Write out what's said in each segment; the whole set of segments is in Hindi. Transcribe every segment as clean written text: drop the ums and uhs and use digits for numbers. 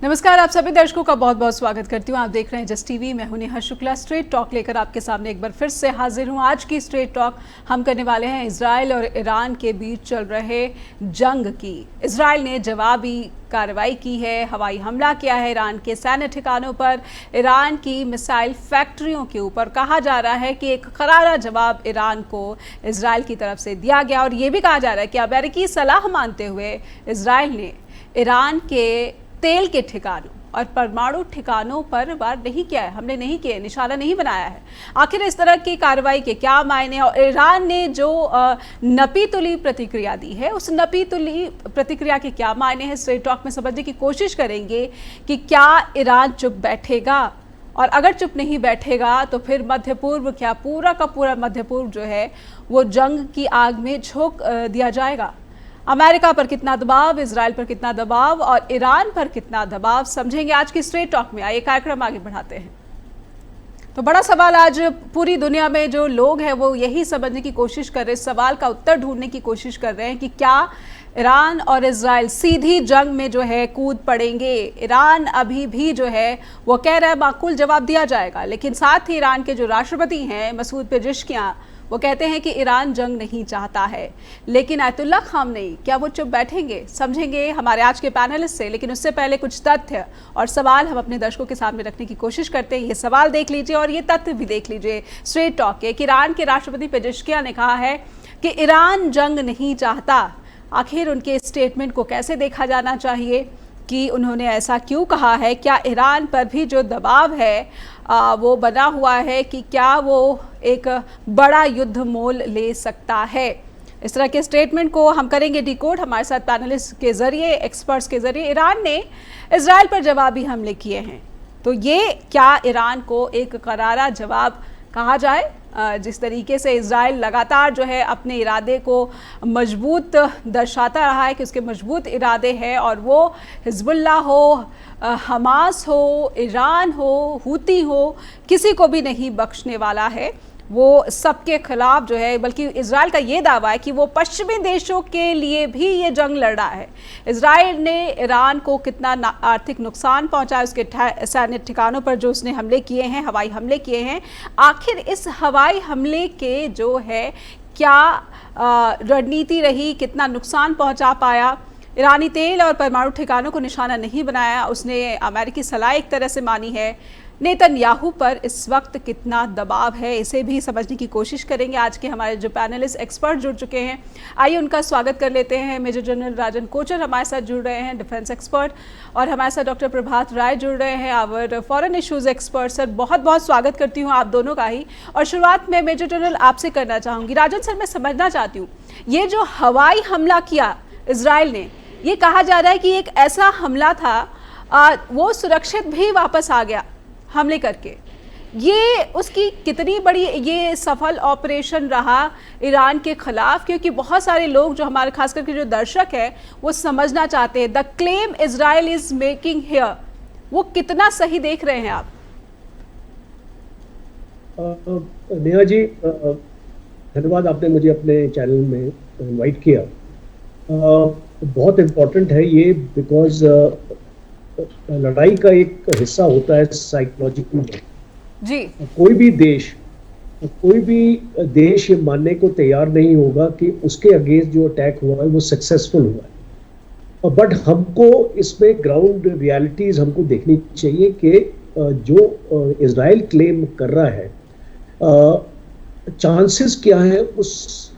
नमस्कार, आप सभी दर्शकों का बहुत बहुत स्वागत करती हूँ। आप देख रहे हैं जस्ट टीवी। मैं हूं नेहा शुक्ला। स्ट्रेट टॉक लेकर आपके सामने एक बार फिर से हाजिर हूं। आज की स्ट्रेट टॉक हम करने वाले हैं इजराइल और ईरान के बीच चल रहे जंग की। इजराइल ने जवाबी कार्रवाई की है, हवाई हमला किया है ईरान के सैन्य ठिकानों पर, ईरान की मिसाइल फैक्ट्रियों के ऊपर। कहा जा रहा है कि एक करारा जवाब ईरान को इजराइल की तरफ से दिया गया और ये भी कहा जा रहा है कि अमेरिकी सलाह मानते हुए इजराइल ने ईरान के तेल के ठिकानों और परमाणु ठिकानों पर वार नहीं किया है, हमले नहीं किए, निशाना नहीं बनाया है। आखिर इस तरह की कार्रवाई के क्या मायने, और ईरान ने जो नपी तुली प्रतिक्रिया दी है उस नपी तुली प्रतिक्रिया के क्या मायने हैं, स्ट्रेट टॉक में समझने की कोशिश करेंगे कि क्या ईरान चुप बैठेगा, और अगर चुप नहीं बैठेगा तो फिर मध्य पूर्व, क्या पूरा का पूरा मध्य पूर्व जो है वो जंग की आग में झोंक दिया जाएगा। अमेरिका पर कितना दबाव, इजराइल पर कितना दबाव और ईरान पर कितना दबाव, समझेंगे आज की स्ट्रेट टॉक में। आइए कार्यक्रम आगे बढ़ाते हैं। तो बड़ा सवाल आज पूरी दुनिया में जो लोग हैं वो यही समझने की कोशिश कर रहे हैं, सवाल का उत्तर ढूंढने की कोशिश कर रहे हैं कि क्या ईरान और इजराइल सीधी जंग में जो है कूद पड़ेंगे। ईरान अभी भी जो है वो कह रहा है माकूल जवाब दिया जाएगा, लेकिन साथ ही ईरान के जो राष्ट्रपति हैं मसूद पेजेश्कियां, वो कहते हैं कि ईरान जंग नहीं चाहता है। लेकिन आयतुल्लाह खामनेई, क्या वो चुप बैठेंगे, समझेंगे हमारे आज के पैनलिस्ट से। लेकिन उससे पहले कुछ तथ्य और सवाल हम अपने दर्शकों के सामने रखने की कोशिश करते हैं। ये सवाल देख लीजिए और ये तथ्य भी देख लीजिए स्ट्रेट टॉक के कि ईरान के राष्ट्रपति पेजेश्कियां ने कहा है कि ईरान जंग नहीं चाहता। आखिर उनके स्टेटमेंट को कैसे देखा जाना चाहिए कि उन्होंने ऐसा क्यों कहा है? क्या ईरान पर भी जो दबाव है वो बना हुआ है कि क्या वो एक बड़ा युद्ध मोल ले सकता है? इस तरह के स्टेटमेंट को हम करेंगे डिकोड हमारे साथ पैनलिस्ट के जरिए, एक्सपर्ट्स के जरिए। ईरान ने इजराइल पर जवाबी हमले किए हैं, तो ये क्या ईरान को एक करारा जवाब कहा जाए? जिस तरीके से इजराइल लगातार जो है अपने इरादे को मजबूत दर्शाता रहा है कि उसके मजबूत इरादे हैं, और वो हिजबुल्लाह हो, हमास हो, ईरान हो, हूती हो, किसी को भी नहीं बख्शने वाला है। वो सबके खिलाफ जो है, बल्कि इजराइल का ये दावा है कि वो पश्चिमी देशों के लिए भी ये जंग लड़ रहा है। इजराइल ने ईरान को कितना आर्थिक नुकसान पहुंचा उसके सैन्य ठिकानों पर जो उसने हमले किए हैं, हवाई हमले किए हैं। आखिर इस हवाई हमले के जो है क्या रणनीति रही, कितना नुकसान पहुंचा पाया? ईरानी तेल और परमाणु ठिकानों को निशाना नहीं बनाया, उसने अमेरिकी सलाह एक तरह से मानी है। नेतन्याहू पर इस वक्त कितना दबाव है, इसे भी समझने की कोशिश करेंगे। आज के हमारे जो पैनलिस्ट एक्सपर्ट जुड़ चुके हैं, आइए उनका स्वागत कर लेते हैं। मेजर जनरल राजन कोचर हमारे साथ जुड़ रहे हैं, डिफेंस एक्सपर्ट, और हमारे साथ डॉक्टर प्रभात राय जुड़ रहे हैं, our foreign issues expert. Sir बहुत बहुत स्वागत करती हूँ आप दोनों का ही। और शुरुआत में मेजर जनरल आपसे करना चाहूँगी। राजन सर, मैं समझना चाहती हूँ, ये जो हवाई हमला किया इजराइल ने, ये कहा जा रहा है कि एक ऐसा हमला था वो सुरक्षित भी वापस आ गया हमले करके। ये उसकी कितनी बड़ी ये सफल ऑपरेशन रहा ईरान के खिलाफ? क्योंकि बहुत सारे लोग जो हमारे खास करके जो दर्शक हैं वो समझना चाहते हैं the claim Israel is making here, वो कितना सही देख रहे हैं आप? नेहा जी, धन्यवाद, आपने मुझे अपने चैनल में इनवाइट किया। बहुत इम्पोर्टेंट है ये, बिकॉज लड़ाई का एक हिस्सा होता है साइकोलॉजिकल जी। कोई भी देश ये मानने को तैयार नहीं होगा कि उसके अगेंस्ट जो अटैक हुआ है वो सक्सेसफुल हुआ है। बट हमको इसमें ग्राउंड रियलिटीज हमको देखनी चाहिए कि जो इजराइल क्लेम कर रहा है, चांसेस क्या है, उस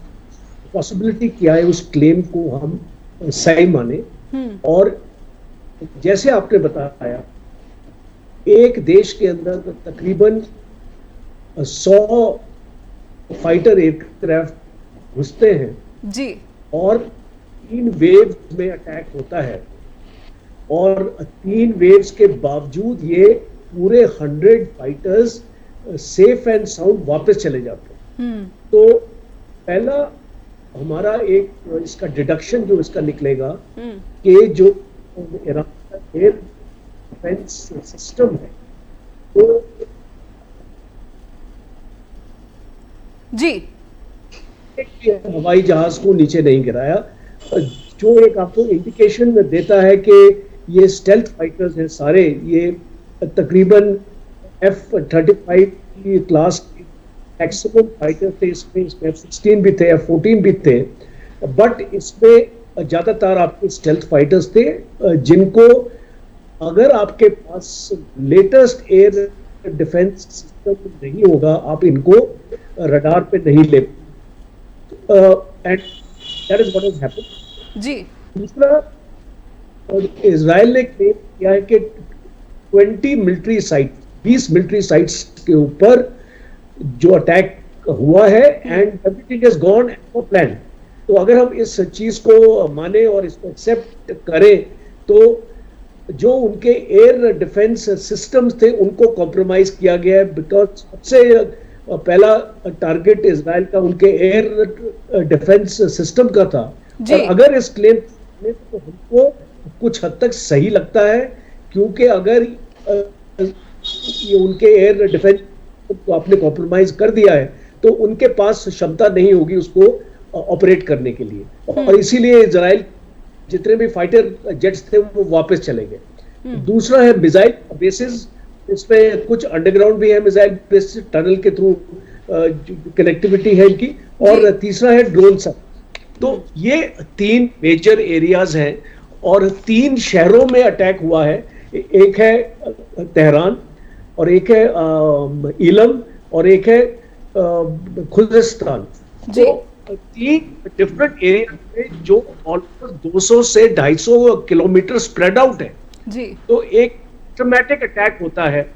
पॉसिबिलिटी क्या है उस क्लेम को हम सही माने। और जैसे आपने बताया, एक देश के अंदर तकरीबन 100 फाइटर एयरक्राफ्ट घुसते हैं जी, और 3 वेव्स में अटैक होता है, और 3 वेव्स के बावजूद ये पूरे 100 फाइटर्स सेफ एंड साउंड वापस चले जाते हैं। तो पहला हमारा एक इसका डिडक्शन जो इसका निकलेगा कि जो ईरान का एयर डिफेंस सिस्टम है वो जी हवाई जहाज को नीचे नहीं गिराया, जो एक आपको इंडिकेशन देता है कि ये स्टेल्थ फाइटर्स हैं सारे, ये तकरीबन F-35 की क्लास के मैक्सिमम फाइटर थे। इसमें F-16 भी थे, F-14 भी थे, बट इसमें ज़्यादातर आपके स्टेल्थ फाइटर्स थे, जिनको अगर आपके पास लेटेस्ट एयर डिफेंस सिस्टम नहीं होगा, आप इनको रडार पे नहीं ले, and that is what has happened जी। दूसरा, इजराइल ने क्लेम किया है कि 20 मिलिट्री साइट्स के ऊपर जो अटैक हुआ है, and everything is gone as per plan. तो अगर हम इस चीज को माने और इसको एक्सेप्ट करें, तो जो उनके एयर डिफेंस सिस्टम्स थे उनको कॉम्प्रोमाइज किया गया है, बिकॉज सबसे पहला टारगेट इजराइल का उनके एयर डिफेंस सिस्टम का था। और अगर इस क्लेम में, तो हमको कुछ हद तक सही लगता है, क्योंकि अगर ये उनके एयर डिफेंस को आपने कॉम्प्रोमाइज कर दिया है, तो उनके पास क्षमता नहीं होगी उसको ऑपरेट करने के लिए, और इसीलिए इजराइल जितने भी फाइटर जेट्स थे वो वापस चले गए। दूसरा है मिसाइल बेसिस, इसमें कुछ अंडरग्राउंड भी है मिसाइल बेसिस, टनल के थ्रू कनेक्टिविटी है इनकी, और तीसरा है ड्रोन सब। तो ये 3 मेजर एरियाज हैं, और 3 शहरों में अटैक हुआ है। एक है तेहरान, और एक है इलम, और एक है खुजस्तान। तो 3 डिफरेंट एरिया में जो ऑलमोस्ट 200 से 250 किलोमीटर स्प्रेड आउट है जी। तो एक सिस्टमैटिक अटैक होता है।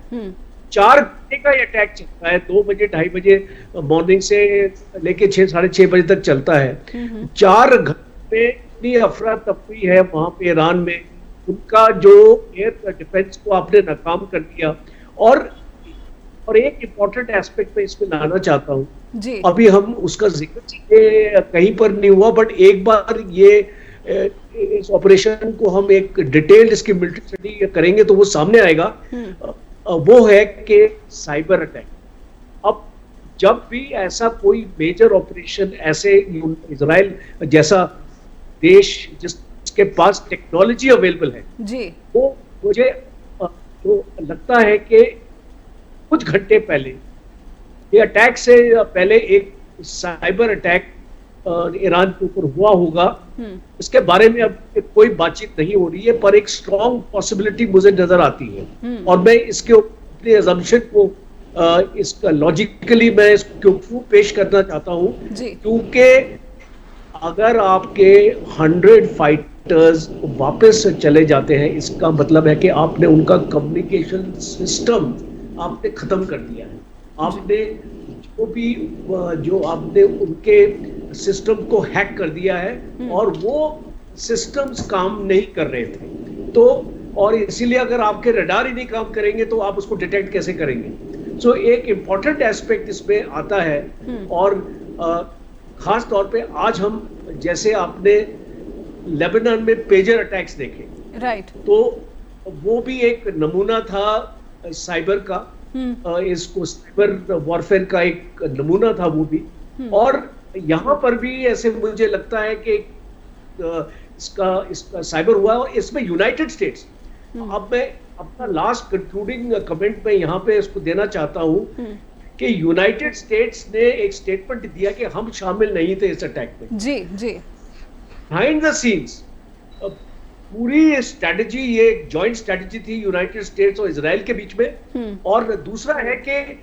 4 घंटे का ये अटैक चलता है, 2 बजे 2:30 बजे मॉर्निंग से लेके 6 साढ़े 6 बजे तक चलता है। 4 घंटे में इतनी अफरा तफरी है वहां पे ईरान में, उनका जो एयर डिफेंस को आपने नाकाम कर दिया। और एक इम्पॉर्टेंट एस्पेक्ट में इसमें लाना चाहता हूँ, अभी हम उसका जिक्र कहीं पर नहीं हुआ, बट एक बार ये इस ऑपरेशन को हम एक डिटेल्ड इसकी मिलिट्री स्टडी करेंगे तो वो सामने आएगा। वो है कि साइबर अटैक। अब जब भी ऐसा कोई मेजर ऑपरेशन, ऐसे इजराइल जैसा देश जिसके पास टेक्नोलॉजी अवेलेबल है जी, वो मुझे तो लगता है कि कुछ घंटे पहले, ये अटैक से पहले एक साइबर अटैक ईरान के ऊपर हुआ होगा। इसके बारे में अब कोई बातचीत नहीं हो रही है, पर एक स्ट्रॉन्ग पॉसिबिलिटी मुझे नजर आती है। और मैं इसके अपने अजम्पशन को इसका लॉजिकली मैं इसको क्यों पेश करना चाहता हूँ, क्योंकि अगर आपके 100 फाइटर्स वापस चले जाते हैं, इसका मतलब है कि आपने उनका कम्युनिकेशन सिस्टम आपने खत्म कर दिया है। आपने जो आपने उनके सिस्टम को हैक कर दिया है, और वो सिस्टम्स काम नहीं कर रहे थे। तो और इसीलिए अगर आपके रडार ही नहीं काम करेंगे तो आप उसको डिटेक्ट कैसे करेंगे। सो एक इम्पॉर्टेंट एस्पेक्ट इसमें आता है। और खास तौर पे आज हम, जैसे आपने लेबनान में पेजर अटैक्स देखे, राइट, तो वो भी एक नमूना था साइबर का, इसको साइबर वॉरफेयर का एक नमूना था वो भी। और यहाँ पर भी ऐसे मुझे लगता है कि इसका साइबर हुआ, और इसमें यूनाइटेड स्टेट्स, अब मैं अपना लास्ट कंक्लूडिंग कमेंट में यहाँ पे इसको देना चाहता हूँ कि यूनाइटेड स्टेट्स ने एक स्टेटमेंट दिया कि हम शामिल नहीं थे इस अटैक में। जी जी। बिहाइंड द सीन्स पूरी स्ट्रेटजी, ये एक जॉइंट स्ट्रेटजी थी यूनाइटेड स्टेट्स और इजराइल के बीच में। और दूसरा है कि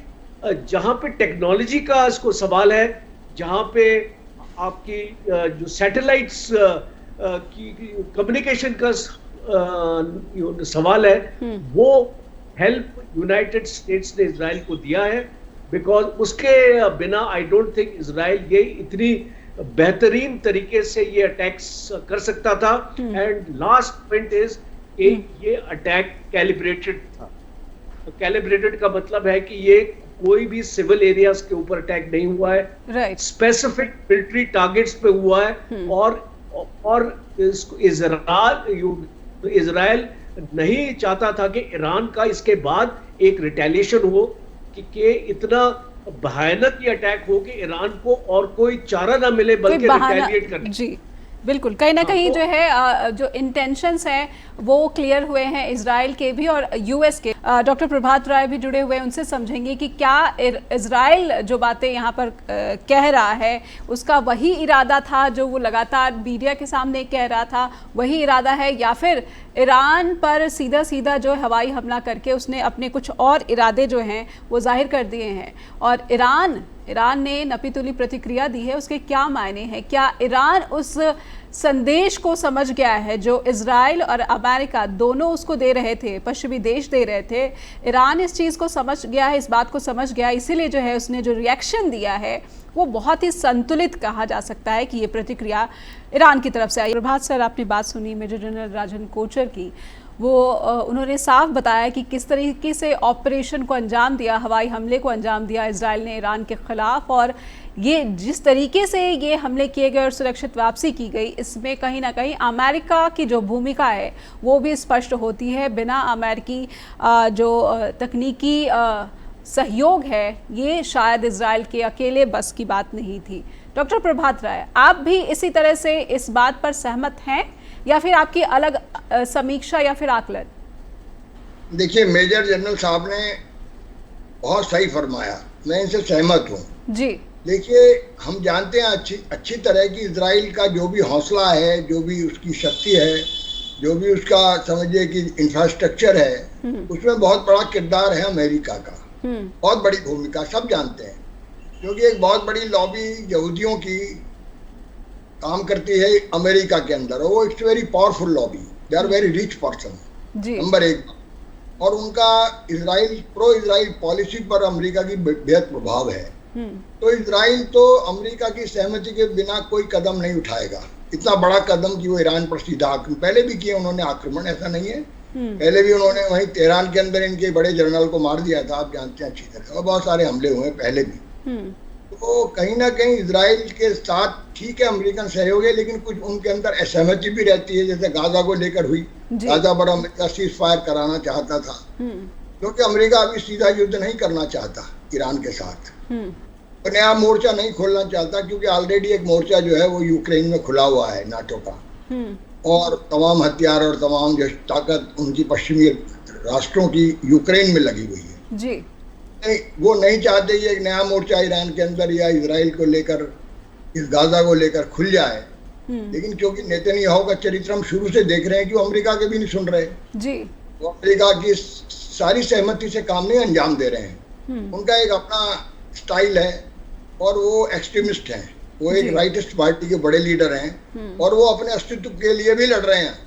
जहां पे टेक्नोलॉजी का इसको सवाल है, जहां पे आपकी जो सैटेलाइट्स की कम्युनिकेशन का सवाल है, वो हेल्प यूनाइटेड स्टेट्स ने इजराइल को दिया है। बिकॉज उसके बिना आई डोंट थिंक इजराइल ये इतनी बेहतरीन तरीके से ये अटैक्स कर सकता था। एंड लास्ट पॉइंट इज ये अटैक कैलिब्रेटेड था। कैलिब्रेटेड का मतलब है कि ये कोई भी सिविल एरियाज के ऊपर अटैक नहीं हुआ है, राइट, स्पेसिफिक मिलिट्री टारगेट्स पे हुआ है। और इजराइल नहीं चाहता था कि ईरान का इसके बाद एक रिटेलिएशन हो, कि इतना भयानक ये अटैक हो कि ईरान को और कोई चारा ना मिले बल्कि रिटेलिएट करने। जी बिल्कुल, कहीं ना हाँ, कहीं तो जो है जो इंटेंशंस हैं वो क्लियर हुए हैं इजराइल के भी और यूएस के। डॉक्टर प्रभात राय भी जुड़े हुए हैं, उनसे समझेंगे कि क्या इजराइल जो बातें यहाँ पर कह रहा है उसका वही इरादा था जो वो लगातार मीडिया के सामने कह रहा था, वही इरादा है, या फिर ईरान पर सीधा सीधा जो हवाई हमला करके उसने अपने कुछ और इरादे जो हैं वो जाहिर कर दिए हैं। और ईरान ने नपीतुली प्रतिक्रिया दी है, उसके क्या मायने हैं? क्या ईरान उस संदेश को समझ गया है जो इजराइल और अमेरिका दोनों उसको दे रहे थे, पश्चिमी देश दे रहे थे? ईरान इस चीज़ को समझ गया है, इस बात को समझ गया, इसीलिए जो है उसने जो रिएक्शन दिया है वो बहुत ही संतुलित कहा जा सकता है कि ये प्रतिक्रिया ईरान की तरफ से आई। प्रभात सर, आपने बात सुनी मेजर जनरल राजन कोचर की, वो उन्होंने साफ बताया कि किस तरीके से ऑपरेशन को अंजाम दिया, हवाई हमले को अंजाम दिया इजराइल ने ईरान के ख़िलाफ़, और ये जिस तरीके से ये हमले किए गए और सुरक्षित वापसी की गई, इसमें कहीं ना कहीं अमेरिका की जो भूमिका है वो भी स्पष्ट होती है। बिना अमेरिकी जो तकनीकी सहयोग है ये शायद इजराइल के अकेले बस की बात नहीं थी। डॉक्टर प्रभात राय, आप भी इसी तरह से इस बात पर सहमत हैं या फिर आपकी अलग समीक्षा या फिर आकलन? देखिए, मेजर जनरल साहब ने बहुत सही फरमाया, मैं इनसे सहमत हूँ जी। देखिए, हम जानते हैं अच्छी तरह की इजराइल का जो भी हौसला है, जो भी उसकी शक्ति है, जो भी उसका समझिए कि इंफ्रास्ट्रक्चर है, उसमें बहुत बड़ा किरदार है अमेरिका का, बहुत बड़ी भूमिका, सब जानते हैं। क्योंकि एक बहुत बड़ी लॉबी यहूदियों की काम करती है अमेरिका के अंदर, वो it's very powerful lobby, they are very rich person, number एक। और उनका प्रो इजराइल पॉलिसी पर अमेरिका की बेहद प्रभाव है। तो इजराइल तो अमेरिका की सहमति के बिना कोई कदम नहीं उठाएगा, इतना बड़ा कदम कि वो ईरान पर सीधा आक्रमण, पहले भी किए उन्होंने आक्रमण, ऐसा नहीं है, पहले भी उन्होंने वहीं तेहरान के अंदर इनके बड़े जनरल को मार दिया था, आप जानते हैं अच्छी तरह, और बहुत सारे हमले हुए पहले भी। तो कहीं ना कहीं इजराइल के साथ ठीक है अमेरिकन सहयोग है, लेकिन कुछ उनके अंदर असहमति भी रहती है, जैसे गाजा को लेकर हुई, गाजा पर अमेरिका सीज फायर कराना चाहता था, क्योंकि अमेरिका अभी सीधा युद्ध नहीं करना चाहता ईरान के साथ, तो नया मोर्चा नहीं खोलना चाहता, क्योंकि ऑलरेडी एक मोर्चा जो है वो यूक्रेन में खुला हुआ है नाटो का, और तमाम हथियार और तमाम जो ताकत उनकी पश्चिमी राष्ट्रों की यूक्रेन में लगी हुई है जी। वो नहीं चाहते कि एक नया मोर्चा ईरान के अंदर या इजराइल को लेकर, इस गाजा को लेकर खुल जाए, लेकिन क्योंकि नेतन्याहू का चरित्र हम शुरू से देख रहे हैं कि वो अमेरिका के भी नहीं सुन रहे जी, वो अमेरिका की सारी सहमति से काम नहीं अंजाम दे रहे हैं, उनका एक अपना स्टाइल है, और वो एक्सट्रीमिस्ट हैं, वो एक राइटिस्ट पार्टी के बड़े लीडर हैं, और वो अपने अस्तित्व के लिए भी लड़ रहे हैं,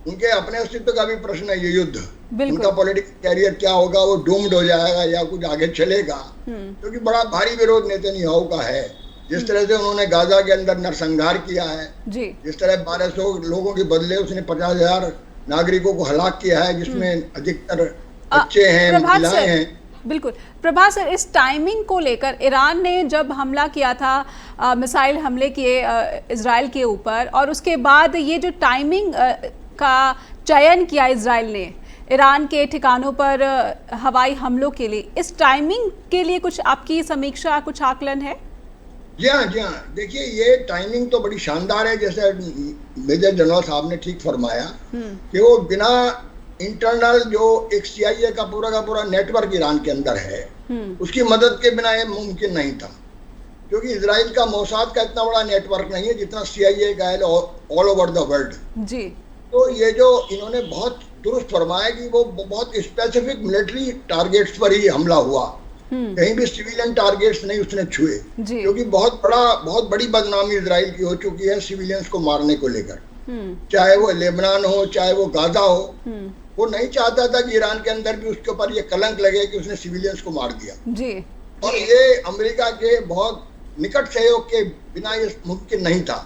उनके अपने अस्तित्व का भी प्रश्न है ये युद्ध, उनका पॉलिटिकल कैरियर क्या होगा, वो डूम्ड हो जाएगा या कुछ आगे चलेगा, क्योंकि बड़ा भारी विरोध नेतन्याहू का है, जिस तरह से उन्होंने गाजा के अंदर नरसंहार किया है जी। जिस तरह 1200 लोगों के बदले उसने 50,000 नागरिकों को हलाक किया है, जिसमें अधिकतर बच्चे हैं, महिलाएं हैं। बिल्कुल प्रभात सर, इस टाइमिंग को लेकर ईरान ने जब हमला किया था, मिसाइल हमले किए इजराइल के ऊपर, और उसके बाद ये जो टाइमिंग का चयन किया इजराइल ने ईरान के ठिकानों पर हवाई हमलों के लिए, इस टाइमिंग के लिए कुछ आपकी समीक्षा, कुछ आकलन है? जी हाँ, देखिए ये टाइमिंग तो बड़ी शानदार है, जैसे मेजर जनरल साहब ने ठीक फरमाया कि वो बिना इंटरनल जो एक CIA का पूरा नेटवर्क ईरान के अंदर है, उसकी मदद के बिना ये मुमकिन नहीं था, क्योंकि इजराइल का मोसाद का इतना बड़ा नेटवर्क नहीं है जितना CIA का है ऑल ओवर द वर्ल्ड जी। तो ये जो इन्होंने बहुत दुरुस्त फरमाया कि वो बहुत स्पेसिफिक मिलिट्री टारगेट्स पर ही हमला हुआ, कहीं भी सिविलियन टारगेट्स नहीं उसने छुए, क्योंकि बहुत बड़ी बदनामी इजराइल की हो चुकी है सिविलियंस को मारने को लेकर, चाहे वो लेबनान हो चाहे वो गाजा हो, वो नहीं चाहता था कि ईरान के अंदर भी उसके ऊपर ये कलंक लगे कि उसने सिविलियंस को मार दिया जी। और ये अमेरिका के बहुत निकट सहयोग के बिना ये मुमकिन नहीं था।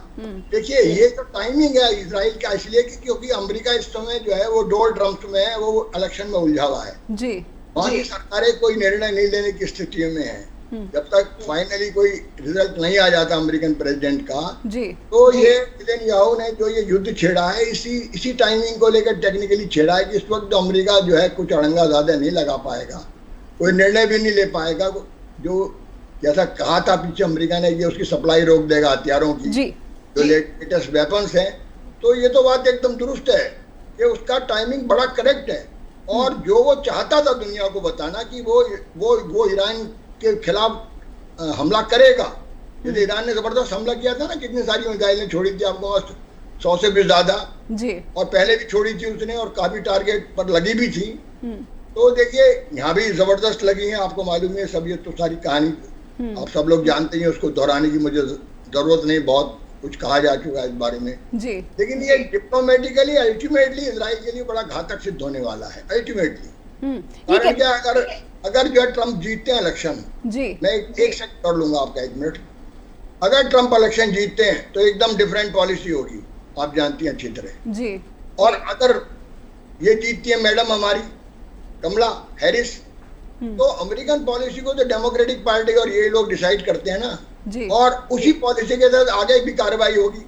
देखिए ये तो टाइमिंग है इजराइल का, इसलिए क्योंकि अमेरिका इस समय जो है वो डोल ट्रम्प में है, वो इलेक्शन में उलझा हुआ है जी। वहाँ की सरकारें कोई निर्णय नहीं लेने की स्थिति में है, जब तक फाइनली कोई रिजल्ट नहीं आ जाता अमेरिकन प्रेसिडेंट का जी। तो ये नेतन्याहू ने जो ये युद्ध छेड़ा है, इसी टाइमिंग को लेकर टेक्निकली छेड़ा है कि इस वक्त तो अमेरिका जो है कुछ अड़ंगा ज्यादा नहीं लगा पाएगा, कोई निर्णय भी नहीं ले पाएगा, जो जैसा कहा था पीछे अमेरिका ने कि उसकी सप्लाई रोक देगा हथियारों की जी। जो लेटेस्ट वेपन्स हैं। तो ये तो बात एकदम दुरुस्त है कि उसका टाइमिंग बड़ा करेक्ट है। और जो वो चाहता था दुनिया को बताना कि वो ईरान के खिलाफ हमला करेगा, जैसे ईरान ने जबरदस्त हमला किया था ना, कितनी सारी मिसाइलें छोड़ी थी आपको, 100 से भी ज्यादा जी, और पहले भी छोड़ी थी उसने, और काफी टारगेट पर लगी भी थी। तो देखिए यहाँ भी जबरदस्त लगी हैं, आपको मालूम है सब, ये तो सारी कहानी आप सब लोग जानते हैं, उसको दोहराने की मुझे जरूरत नहीं, बहुत कुछ कहा जा चुका है इस बारे में जी। लेकिन ये डिप्लोमेटिकली अल्टीमेटली इजराइल के लिए बड़ा घातक सिद्ध होने वाला है अल्टीमेटली। कारण क्या, अगर जो है ट्रम्प जीतते हैं इलेक्शन जी, मैं एक सेकंड कर लूंगा आपका, 1 मिनट, अगर ट्रम्प इलेक्शन जीतते हैं तो एकदम डिफरेंट पॉलिसी होगी, आप जानती हैं अच्छी तरह जी। और अगर ये जीतती है मैडम हमारी कमला हैरिस, तो अमेरिकन पॉलिसी को तो डेमोक्रेटिक पार्टी और ये लोग डिसाइड करते हैं ना जी, और उसी पॉलिसी के तहत आगे भी कार्रवाई होगी।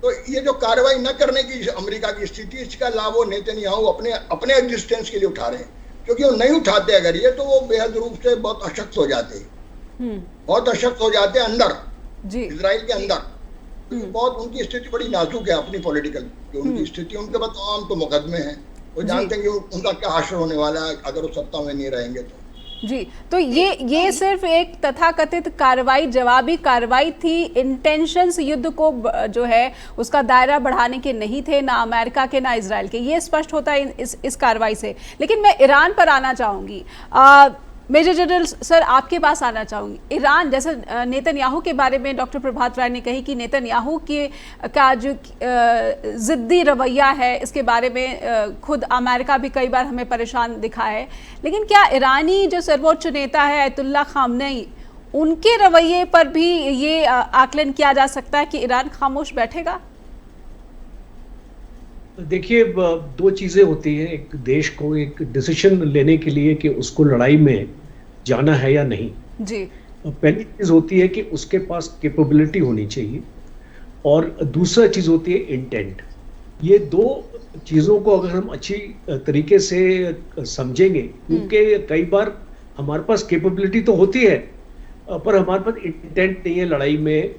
तो ये जो कार्रवाई न करने की अमेरिका की स्थिति, इसका लाभ वो नेतन्याहू अपने एग्जिस्टेंस के लिए उठा रहे हैं, क्योंकि वो नहीं उठाते अगर ये, तो वो बेहद रूप से बहुत अशक्त हो जाते हैं, बहुत अशक्त हो जाते हैं अंदर जी, इजराइल के अंदर। तो बहुत उनकी स्थिति बड़ी नाजुक है अपनी पॉलिटिकल, उनकी स्थिति, उनके पास तमाम तो मुकदमे हैं, वो जानते हैं कि उनका क्या हाशर होने वाला है अगर वो सत्ता में नहीं रहेंगे तो जी। तो ये सिर्फ एक तथाकथित कार्रवाई, जवाबी कार्रवाई थी, इंटेंशंस युद्ध को जो है उसका दायरा बढ़ाने के नहीं थे, ना अमेरिका के ना इजराइल के, ये स्पष्ट होता है इस कार्रवाई से। लेकिन मैं ईरान पर आना चाहूँगी, मेजर जनरल सर आपके पास आना चाहूँगी। ईरान, जैसे नेतन्याहू के बारे में डॉक्टर प्रभात राय ने कही कि नेतन्याहू का जो ज़िद्दी रवैया है, इसके बारे में खुद अमेरिका भी कई बार हमें परेशान दिखा है। लेकिन क्या ईरानी जो सर्वोच्च नेता है अयतुल्ला खामनेई, उनके रवैये पर भी ये आकलन किया जा सकता है कि ईरान खामोश बैठेगा? देखिए, 2 चीज़ें होती हैं, एक देश को एक डिसीजन लेने के लिए कि उसको लड़ाई में जाना है या नहीं जी। पहली चीज़ होती है कि उसके पास कैपेबिलिटी होनी चाहिए, और दूसरा चीज़ होती है इंटेंट। ये 2 चीज़ों को अगर हम अच्छी तरीके से समझेंगे, क्योंकि कई बार हमारे पास कैपेबिलिटी तो होती है पर हमारे पास इंटेंट नहीं है लड़ाई में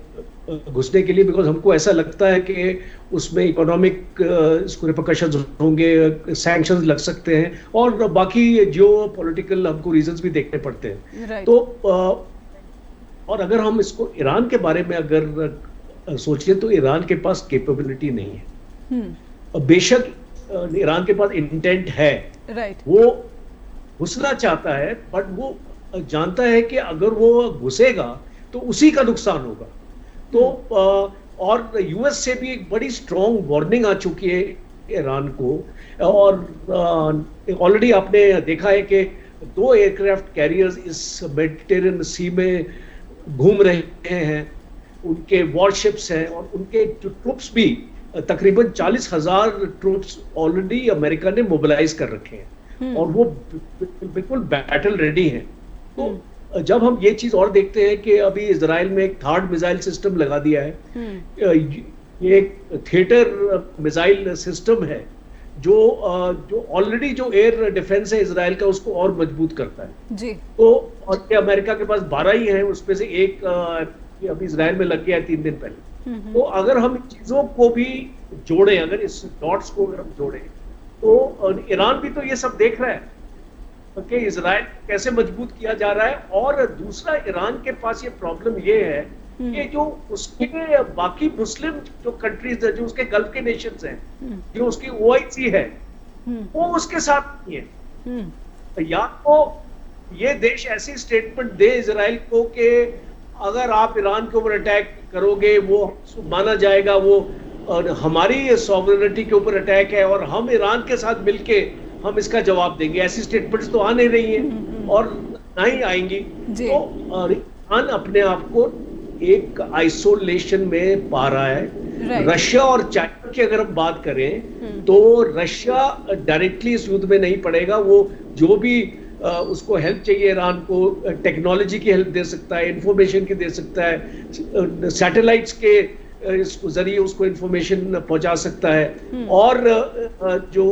घुसने के लिए, बिकॉज हमको ऐसा लगता है कि उसमें इकोनॉमिक रिपरकशंस होंगे, सैंक्शंस लग सकते हैं, और बाकी जियो पॉलिटिकल हमको रीजंस भी देखने पड़ते हैं तो और अगर हम इसको ईरान के बारे में अगर सोचें तो ईरान के पास कैपेबिलिटी नहीं है। बेशक ईरान के पास इंटेंट है, वो घुसना चाहता है, बट वो जानता है कि अगर वो घुसेगा तो उसी का नुकसान होगा। तो और यूएस से भी एक बड़ी स्ट्रॉन्ग वार्निंग आ चुकी है ईरान को, और ऑलरेडी आपने देखा है कि 2 एयरक्राफ्ट कैरियर्स इस मेडिटेरियन सी में घूम रहे हैं, उनके वॉरशिप्स हैं, और उनके जो ट्रूप्स भी तकरीबन 40,000 ट्रूप्स ऑलरेडी अमेरिका ने मोबिलाइज कर रखे हैं, और वो बिल्कुल बैटल रेडी हैं। तो जब हम ये चीज और देखते हैं कि अभी इजराइल में एक थर्ड मिसाइल सिस्टम लगा दिया है, ये एक थिएटर मिसाइल सिस्टम है जो ऑलरेडी जो एयर डिफेंस है इजराइल का उसको और मजबूत करता है जी। तो और अमेरिका के पास 12 ही है, उसमें से एक अभी इजराइल में लग गया है 3 दिन पहले। तो अगर हम इन चीजों को भी जोड़ें, अगर इस डॉट्स को अगर हम जोड़ें, तो ईरान भी तो ये सब देख रहा है कि इजराइल कैसे मजबूत किया जा रहा है। और दूसरा, ईरान के पास ये प्रॉब्लम ये है कि जो उसके बाकी मुस्लिम जो कंट्रीज है, जो उसके गल्फ के नेशंस हैं, जो उसकी ओआईसी है, वो उसके साथ नहीं है। या तो ये देश ऐसी स्टेटमेंट दे इजराइल को कि अगर आप ईरान के ऊपर अटैक करोगे वो माना जाएगा वो हमारी सॉवरेनिटी के ऊपर अटैक है, और हम ईरान के साथ मिलके हम इसका जवाब देंगे। ऐसी स्टेटमेंट्स तो आ नहीं रही हैं और ना ही आएंगी। तो ईरान अपने आप को एक आइसोलेशन में पा रहा है। रशिया और चाइना की अगर हम बात करें तो रशिया डायरेक्टली इस युद्ध में नहीं पड़ेगा, वो जो भी उसको हेल्प चाहिए ईरान को, टेक्नोलॉजी की हेल्प दे सकता है, इंफॉर्मेशन की दे सकता है, सैटेलाइट्स के जरिए उसको इंफॉर्मेशन पहुंचा सकता है, और जो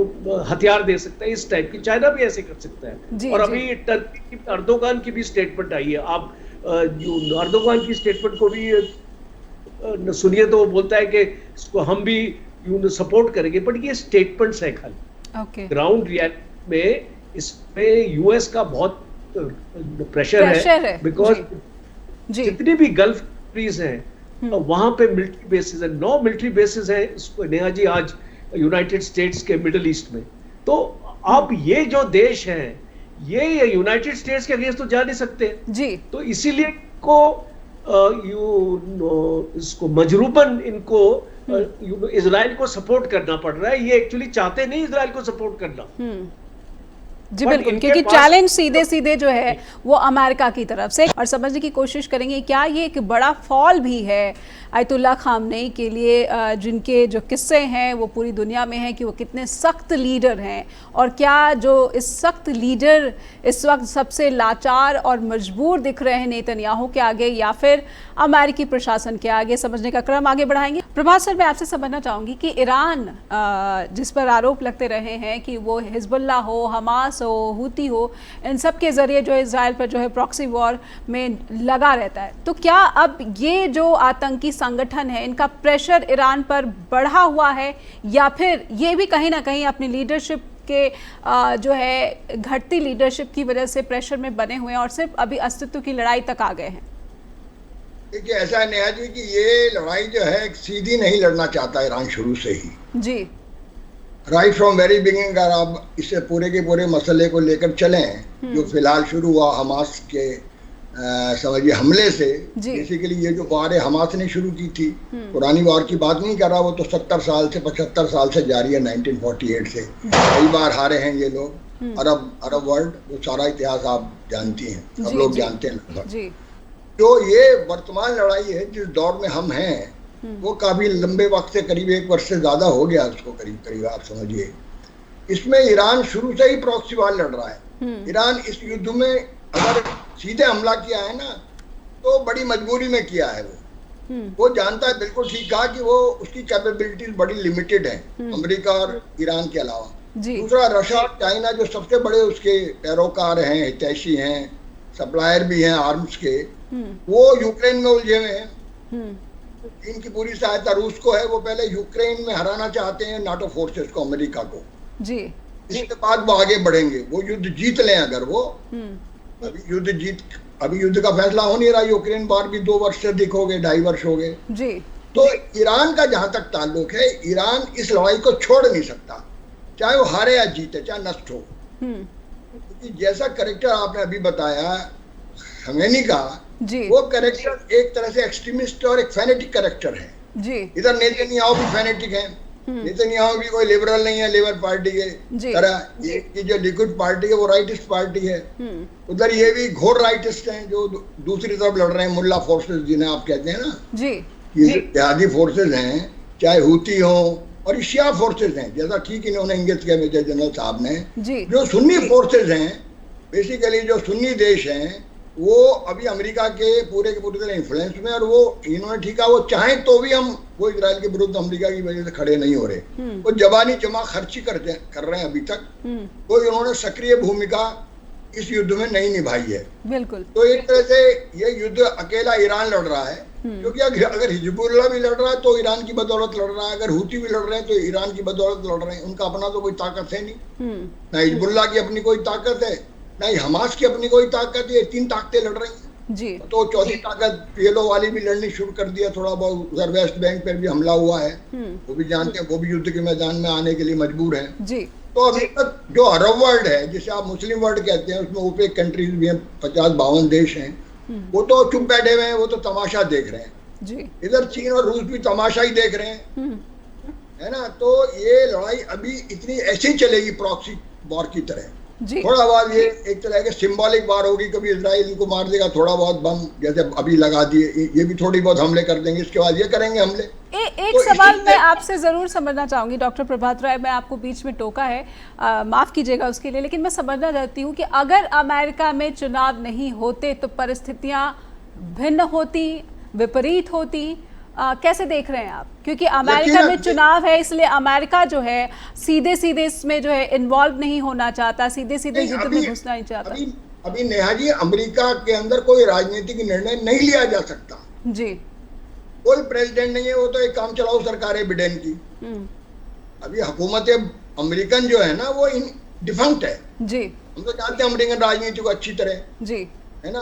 हथियार दे सकता है इस टाइप की। चाइना भी ऐसे कर सकता है। और अभी टर्की की अर्दोगान की भी स्टेटमेंट आई है। आप जो अर्दोगान की स्टेटमेंट को भी सुनिए तो वो बोलता है कि इसको हम भी सपोर्ट करेंगे, बट ये स्टेटमेंट्स है खाली। ग्राउंड रियलिटी में इसमें यूएस का बहुत प्रेशर है, बिकॉज जितनी भी गल्फ कंट्रीज हैं वहां पे मिलिट्री बेसिस है, 9 मिलिट्री बेसिस है नेहा जी आज यूनाइटेड स्टेट्स के मिडिल ईस्ट में। तो अब ये जो देश है ये यूनाइटेड स्टेट्स के अगेंस्ट तो जा नहीं सकते जी, तो इसीलिए इसको मजरूबन इनको इजराइल को सपोर्ट करना पड़ रहा है। ये एक्चुअली चाहते नहीं इजराइल को सपोर्ट करना जी बिल्कुल, क्योंकि चैलेंज सीधे सीधे जो है वो अमेरिका की तरफ से। और समझने की कोशिश करेंगे क्या ये एक बड़ा फॉल भी है आयतुल्ला खामनेई के लिए, जिनके जो किस्से हैं वो पूरी दुनिया में हैं कि वो कितने सख्त लीडर हैं, और क्या जो इस सख्त लीडर इस वक्त सबसे लाचार और मजबूर दिख रहे हैं नेतन्याहू के आगे या फिर अमेरिकी प्रशासन के आगे, समझने का क्रम आगे बढ़ाएंगे। प्रभात सर, मैं आपसे समझना चाहूँगी कि ईरान जिस पर आरोप लगते रहे हैं कि वो हिजबुल्लाह हो, हमास हो, हूती हो, इन सब के ज़रिए जो इजराइल पर जो है प्रॉक्सी वॉर में लगा रहता है, तो क्या अब ये जो आतंकी संगठन है इनका प्रेशर ईरान पर बढ़ा हुआ है, या फिर ये भी कहीं ना कहीं अपनी लीडरशिप के जो है घटती लीडरशिप की वजह से प्रेशर में बने हुए हैं और सिर्फ अभी अस्तित्व की लड़ाई तक आ गए हैं? देखिए, ऐसा है नेहा जी कि ये लड़ाई जो है सीधी नहीं लड़ना चाहता ईरान शुरू से ही जी, राइट फ्रॉम वेरी बिगिनिंग। अगर आप इससे पूरे के पूरे मसले को लेकर चलें जो फिलहाल शुरू हुआ हमास के समझिए हमले से, बेसिकली ये जो वार है हमास ने शुरू की थी, पुरानी वार की बात नहीं कर रहा, वो तो 70 साल से 75 साल से जारी है, 1948 से। कई बार हारे हैं ये लोग, अरब वर्ल्ड, वो सारा इतिहास आप जानती हैं, सब लोग जानते हैं लगभग। तो ये वर्तमान लड़ाई है जिस दौर में हम हैं वो काफी लंबे वक्त से, करीब 1 वर्ष से ज्यादा हो गया उसको, करीब आप समझिए। इसमें ईरान शुरू से ही प्रॉक्सी वार लड़ रहा है। ईरान इस युद्ध में अगर सीधे हमला किया है ना तो बड़ी मजबूरी में किया है। वो जानता है, बिल्कुल ठीक कहा कि वो उसकी कैपेबिलिटीज बड़ी लिमिटेड है अमेरिका और ईरान के अलावा। दूसरा, रशिया और चाइना जो सबसे बड़े उसके पैरोकार हैं, हितैषी हैं, सप्लायर भी हैं आर्म्स के, वो यूक्रेन में उलझे हुए हैं। इनकी पूरी सहायता रूस को है, वो पहले यूक्रेन में हराना चाहते हैं नाटो फोर्सेस को, अमेरिका को जी, इसके बाद वो आगे बढ़ेंगे। वो युद्ध जीत लें अगर वो, अभी युद्ध का फैसला हो नहीं रहा, यूक्रेन बार भी 2 वर्ष से अधिक हो गए, 2.5 वर्ष हो गए जी। तो ईरान का जहां तक ताल्लुक है, ईरान इस लड़ाई को छोड़ नहीं सकता, चाहे वो हारे या जीते, चाहे नष्ट हो। क्योंकि जैसा कैरेक्टर आपने अभी बताया खमेनी का, वो कैरेक्टर एक तरह से एक्सट्रीमिस्ट और एक फैनेटिक कैरेक्टर है जी। इधर नेतन्याहू भी फैनेटिक है, नेतन्याहू भी कोई लिबरल नहीं है, लेबर पार्टी के तरह। ये जो लिकुड पार्टी है वो राइटिस्ट पार्टी है, उधर ये भी घोर राइटिस्ट हैं जो दूसरी तरफ लड़ रहे हैं, मुल्ला फोर्सेस जिन्हें आप कहते हैं ना जी। ये जिहादी फोर्सेस हैं, चाहे हूती हो और शिया फोर्सेस हैं, जैसा ठीक इन्होंने इंगित किया मेजर जनरल साहब ने। जो सुन्नी फोर्सेस हैं, बेसिकली जो सुन्नी देश हैं, वो अभी अमेरिका के पूरे तरह इन्फ्लुएंस में, और वो इन्होंने ठीक है, वो चाहें तो भी हम वो इजराइल के विरुद्ध अमेरिका की वजह से खड़े नहीं हो रहे। वो जबानी जमा खर्ची कर रहे हैं अभी तक, तो इन्होंने सक्रिय भूमिका इस युद्ध में नहीं निभाई है बिल्कुल। तो एक तरह से ये युद्ध अकेला ईरान लड़ रहा है, क्योंकि अगर हिजबुल्लाह भी लड़ रहा है तो ईरान की बदौलत लड़ रहा है, अगर हूती भी लड़ रहे हैं तो ईरान की बदौलत लड़ रहे हैं। उनका अपना तो कोई ताकत है नहीं, ना हिजबुल्लाह की अपनी कोई ताकत है, नहीं हमास की अपनी कोई ताकत है, 3 ताकतें लड़ रही हैं जी। तो चौथी ताकत पीएलओ वाली भी लड़नी शुरू कर दिया, थोड़ा बहुत उधर वेस्ट बैंक पर भी हमला हुआ है, वो भी जानते हैं, वो भी युद्ध के मैदान में आने के लिए मजबूर है जी। तो अभी तक जो अरब वर्ल्ड है, जिसे आप मुस्लिम वर्ल्ड कहते हैं, उसमें ओपेक कंट्रीज भी हैं, 50-52 देश हैं, वो तो चुप बैठे हुए हैं, वो तो तमाशा देख रहे हैं जी। इधर चीन और रूस भी तमाशा ही देख रहे हैं, है ना। तो ये लड़ाई अभी इतनी ऐसी चलेगी प्रॉक्सी वॉर की तरह जी। थोड़ा बहुत ये एक तरह के सिंबॉलिक वार होगी, कभी इजराइल इनको मार देगा, थोड़ा बहुत बम जैसे अभी लगा दिए, ये भी थोड़ी बहुत हमले कर देंगे, इसके बाद ये करेंगे हमले। एक सवाल मैं आपसे जरूर समझना चाहूंगी डॉक्टर प्रभात राय, मैं आपको बीच में टोका है, माफ कीजिएगा उसके लिए, लेकिन मैं समझना चाहती हूँ कि अगर अमेरिका में चुनाव नहीं होते तो परिस्थितियां भिन्न होती, विपरीत होती, कैसे देख रहे हैं आप? क्योंकि अमेरिका में चुनाव है, इसलिए अमेरिका जो है सीधे इसमें जो है इन्वॉल्व नहीं होना चाहता, सीधे युद्ध में घुसना नहीं चाहता। अभी नेहा जी, अमेरिका के अंदर कोई राजनीतिक निर्णय नहीं लिया जा सकता जी। कोई प्रेसिडेंट नहीं है, वो तो एक काम चलाओ सरकार है बिडेन की। अभी हुकूमत अमेरिकन जो है ना वो डिफंक्ट है जी। हम तो जानते हैं अमेरिकन राजनीति को अच्छी तरह जी, है ना।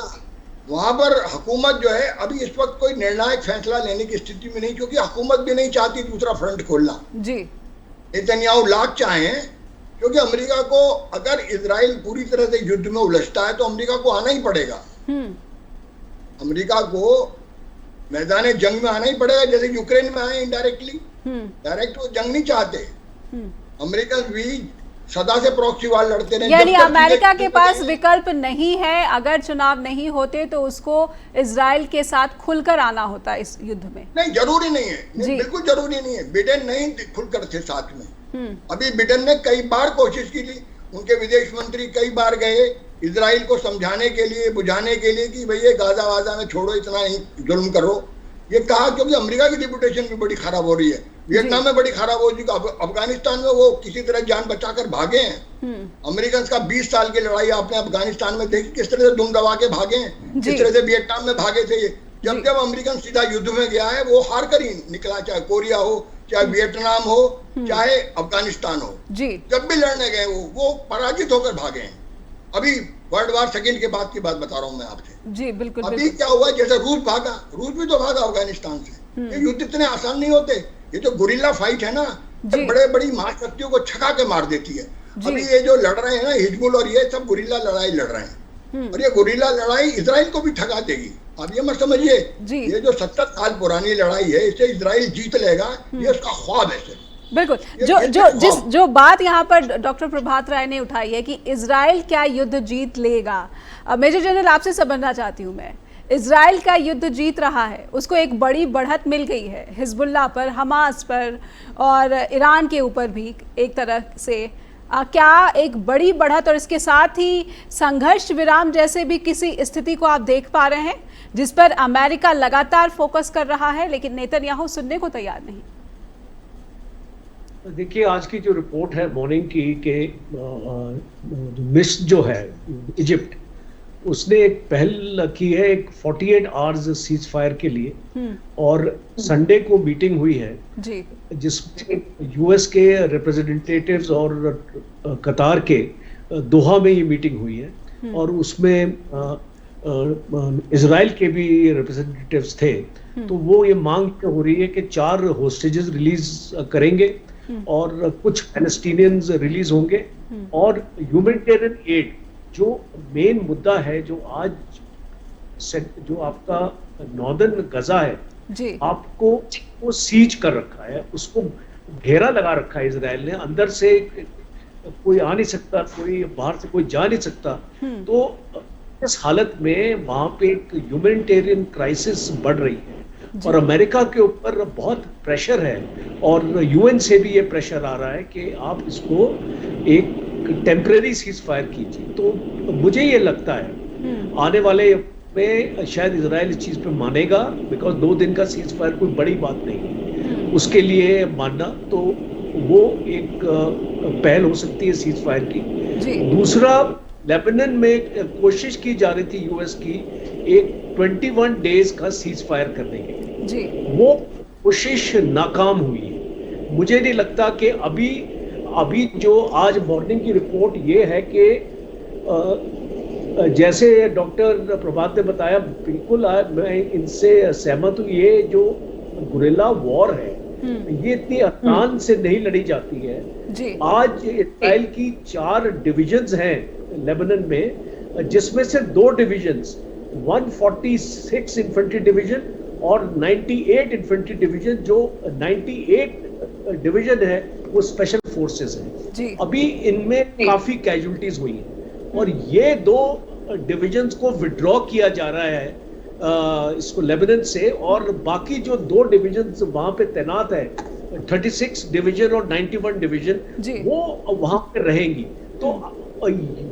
वहां पर हुकूमत जो है अभी इस वक्त कोई निर्णायक फैसला लेने की स्थिति में नहीं, क्योंकि हुकूमत भी नहीं चाहती दूसरा फ्रंट खोलना। जी, नेतन्याहू लाख चाहें, क्योंकि अमेरिका को अगर इजराइल पूरी तरह से युद्ध में उलझता है तो अमेरिका को आना ही पड़ेगा। अमेरिका को मैदान जंग में आना ही पड़ेगा, जैसे यूक्रेन में आए इनडायरेक्टली। डायरेक्ट वो जंग नहीं चाहते। अमेरिकन भी सदा से प्रॉक्सी वार लड़ते रहे। यानी अमेरिका के पास विकल्प नहीं है, अगर चुनाव नहीं होते तो उसको इजराइल के साथ खुलकर आना होता इस युद्ध में। नहीं, जरूरी नहीं है, नहीं, बिल्कुल जरूरी नहीं है। बिडेन नहीं खुलकर थे साथ में। अभी बिडेन ने कई बार कोशिश की थी, उनके विदेश मंत्री कई बार गए इजराइल को समझाने के लिए, बुझाने के लिए कि भैया गाजा वाजा में छोड़ो, इतना नहीं जुल्म करो। ये कहा, क्योंकि अमेरिका की रिपुटेशन भी बड़ी खराब हो रही है, वियतनाम में बड़ी खराब हो रही है, अफगानिस्तान में वो किसी तरह जान बचाकर भागे हैं। अमेरिकन का 20 साल की लड़ाई आपने अफगानिस्तान में देखी, किस तरह से दुम दबा के भागे हैं, किस तरह से वियतनाम में भागे थे। जब अमेरिकन सीधा युद्ध में गया है वो हार कर ही निकला, चाहे कोरिया हो, चाहे वियतनाम हो, चाहे अफगानिस्तान हो। जब भी लड़ने गए वो पराजित होकर भागे हैं। अभी वर्ल्ड वार सेकेंड के बाद की बात बता रहा हूं मैं आपसे। जी बिल्कुल। अभी क्या हुआ, जैसे रूस भागा, रूस भी तो भागा अफगानिस्तान से। ये युद्ध इतने आसान नहीं होते, ये जो गुरिल्ला फाइट है ना, बड़े बड़ी महाशक्तियों को छका के मार देती है। अभी ये जो लड़ रहे हैं ना हिजबुल और ये सब गुरिल्ला लड़ाई लड़ रहे हैं, और ये गुरिल्ला लड़ाई इजराइल को भी ठगा देगी। अब ये मत समझिए, ये जो 70 साल पुरानी लड़ाई है इससे इजराइल जीत लेगा, ये उसका ख्वाब है। बिल्कुल। जो बात यहाँ पर डॉक्टर प्रभात राय ने उठाई है कि इजराइल क्या युद्ध जीत लेगा, मेजर जनरल आपसे समझना चाहती हूँ मैं। इजराइल का युद्ध जीत रहा है, उसको एक बड़ी बढ़त मिल गई है हिजबुल्लाह पर, हमास पर और ईरान के ऊपर भी एक तरह से। क्या एक बड़ी बढ़त और इसके साथ ही संघर्ष विराम जैसे भी किसी स्थिति को आप देख पा रहे हैं, जिस पर अमेरिका लगातार फोकस कर रहा है लेकिन नेतन्याहू सुनने को तैयार नहीं? देखिए, आज की जो रिपोर्ट है मॉर्निंग की कि मिस्र जो है इजिप्ट, उसने एक पहल की है एक 48 आवर्स सीज फायर के लिए, और संडे को मीटिंग हुई है जी, जिसमें यूएस के रिप्रेजेंटेटिव्स और कतार के दोहा में ये मीटिंग हुई है, और उसमें इजराइल के भी रिप्रेजेंटेटिव्स थे। तो वो ये मांग हो रही है कि 4 होस्टेजेस रिलीज करेंगे और कुछ पैलेस्टीनियंस रिलीज होंगे, और ह्यूमैनिटेरियन एड जो मेन मुद्दा है, जो आज जो आपका नॉर्दर्न गजा है जी, आपको वो सीज कर रखा है, उसको घेरा लगा रखा है इजराइल ने, अंदर से कोई आ नहीं सकता, कोई बाहर से कोई जा नहीं सकता। तो इस हालत में वहां पे एक ह्यूमैनिटेरियन क्राइसिस बढ़ रही है, और अमेरिका के ऊपर बहुत प्रेशर है, और यूएन से भी ये प्रेशर आ रहा है कि आप इसको एक टेम्परेरी सीज फायर कीजिए। तो मुझे ये लगता है आने वाले में शायद इजराइल इस चीज पे मानेगा, बिकॉज 2 दिन का सीज फायर कोई बड़ी बात नहीं है उसके लिए मानना, तो वो एक पहल हो सकती है सीज फायर की। दूसरा, लेबनान में कोशिश की जा रही थी यूएस की एक 21 डेज का सीज फायर करने की जी, वो कोशिश नाकाम हुई है। मुझे नहीं लगता कि अभी जो आज मॉर्निंग की रिपोर्ट ये है कि जैसे डॉक्टर प्रभात ने बताया, बिल्कुल मैं इनसे सहमत हूँ। ये जो गुरिल्ला वॉर है ये इतनी आसान से नहीं लड़ी जाती है जी। आज इजराइल की 4 डिविजन्स हैं लेबनान में, जिसमें से 2 डिविजन्स 146 इन्फेंट्री डिवीजन और 98 इन्फेंट्री डिवीजन, जो 98 डिवीजन है वो स्पेशल फोर्सेस है। अभी इनमें काफी कैजुअल्टीज हुई हैं, और ये 2 डिविजन्स को विड्रॉ किया जा रहा है इसको लेबनान से, और बाकी जो 2 डिविजन्स वहां पे तैनात है 36 डिवीजन और 91 डिवीजन, वो वहां पे रहेंगी। तो